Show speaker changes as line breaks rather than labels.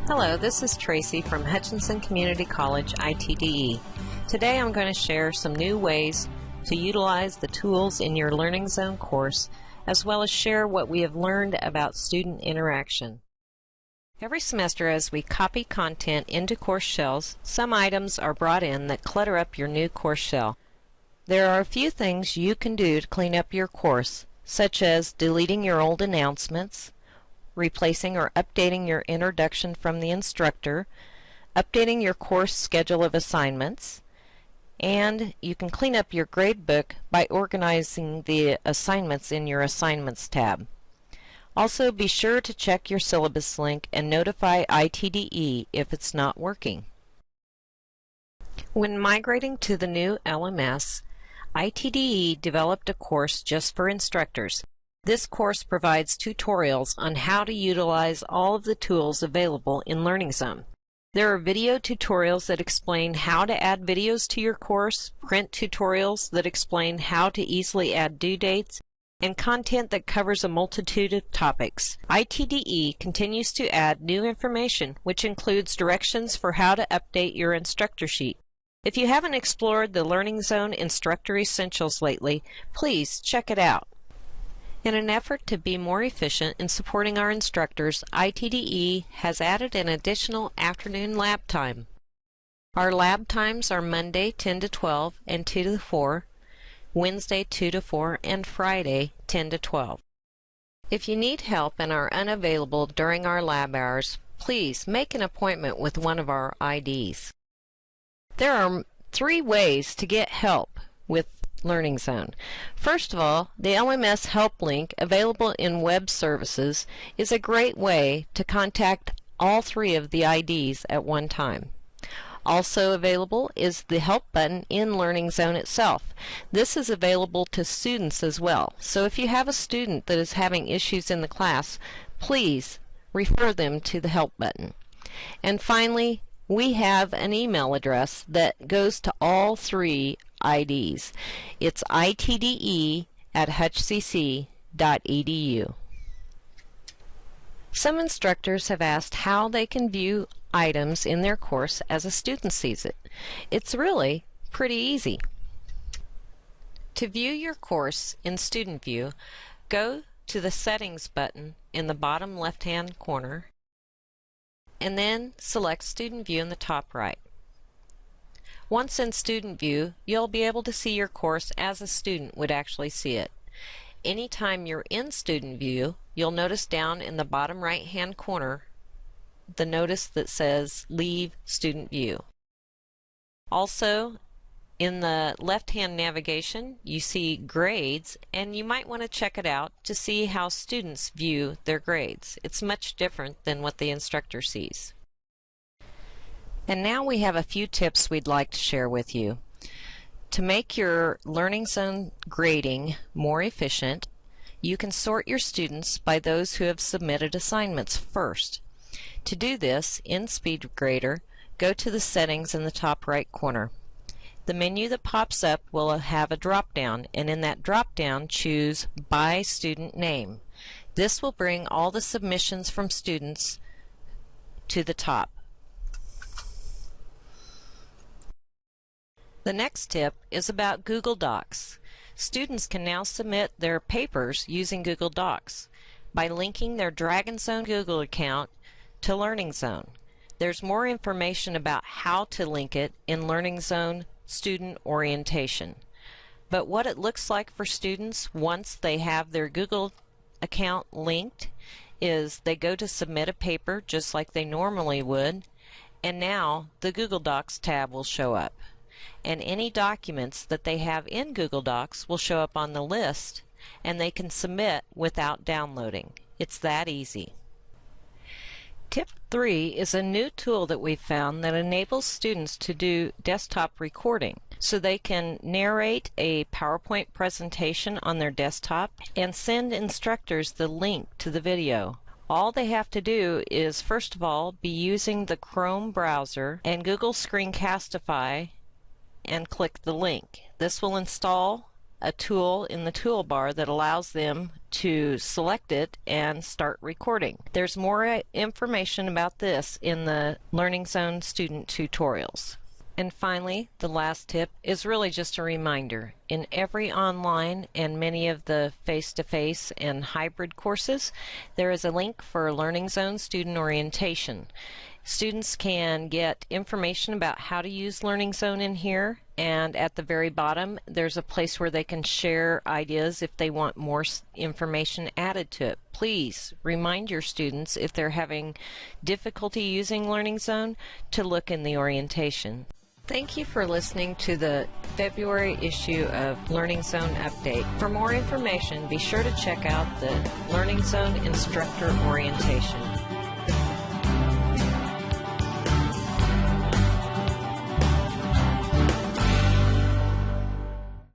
Hello, this is Tracy from Hutchinson Community College ITDE. Today I'm going to share some new ways to utilize the tools in your LearningZone course, as well as share what we have learned about student interaction. Every semester as we copy content into course shells, some items are brought in that clutter up your new course shell. There are a few things you can do to clean up your course, such as deleting your old announcements, replacing or updating your introduction from the instructor, updating your course schedule of assignments, and you can clean up your grade book by organizing the assignments in your Assignments tab. Also, be sure to check your syllabus link and notify ITDE if it's not working. When migrating to the new LMS, ITDE developed a course just for instructors. This course provides tutorials on how to utilize all of the tools available in LearningZone. There are video tutorials that explain how to add videos to your course, print tutorials that explain how to easily add due dates, and content that covers a multitude of topics. ITDE continues to add new information, which includes directions for how to update your instructor sheet. If you haven't explored the LearningZone Instructor Essentials lately, please check it out. In an effort to be more efficient in supporting our instructors, ITDE has added an additional afternoon lab time. Our lab times are Monday 10 to 12 and 2 to 4, Wednesday 2 to 4, and Friday 10 to 12. If you need help and are unavailable during our lab hours, please make an appointment with one of our IDs. There are 3 ways to get help with LearningZone. First of all, the LMS help link available in web services is a great way to contact all 3 of the IDs at one time. Also available is the help button in LearningZone itself. This is available to students as well. So if you have a student that is having issues in the class, please refer them to the help button. And finally, we have an email address that goes to all 3 IDs. It's itde@hutchcc.edu. Some instructors have asked how they can view items in their course as a student sees it. It's really pretty easy. To view your course in Student View, go to the Settings button in the bottom left-hand corner and then select Student View in the top right. Once in Student View, you'll be able to see your course as a student would actually see it. Anytime you're in Student View, you'll notice down in the bottom right-hand corner the notice that says Leave Student View. Also, in the left-hand navigation, you see Grades, and you might want to check it out to see how students view their grades. It's much different than what the instructor sees. And now we have a few tips we'd like to share with you. To make your LearningZone grading more efficient, you can sort your students by those who have submitted assignments first. To do this, in SpeedGrader, go to the Settings in the top right corner. The menu that pops up will have a drop-down, and in that drop-down choose By Student Name. This will bring all the submissions from students to the top. The next tip is about Google Docs. Students can now submit their papers using Google Docs by linking their DragonZone Google account to LearningZone. There's more information about how to link it in LearningZone Student Orientation. But what it looks like for students once they have their Google account linked is they go to submit a paper just like they normally would, and now the Google Docs tab will show up. And any documents that they have in Google Docs will show up on the list, and they can submit without downloading. It's that easy. Tip 3 is a new tool that we've found that enables students to do desktop recording. So they can narrate a PowerPoint presentation on their desktop and send instructors the link to the video. All they have to do is, first of all, be using the Chrome browser and Google Screencastify and click the link. This will install a tool in the toolbar that allows them to select it and start recording. There's more information about this in the LearningZone student tutorials. And finally, the last tip is really just a reminder. In every online and many of the face-to-face and hybrid courses, there is a link for LearningZone student orientation. Students can get information about how to use LearningZone in here, and at the very bottom there's a place where they can share ideas if they want more information added to it. Please remind your students, if they're having difficulty using LearningZone, to look in the orientation. Thank you for listening to the February issue of LearningZone Update. For more information, be sure to check out the LearningZone Instructor Orientation.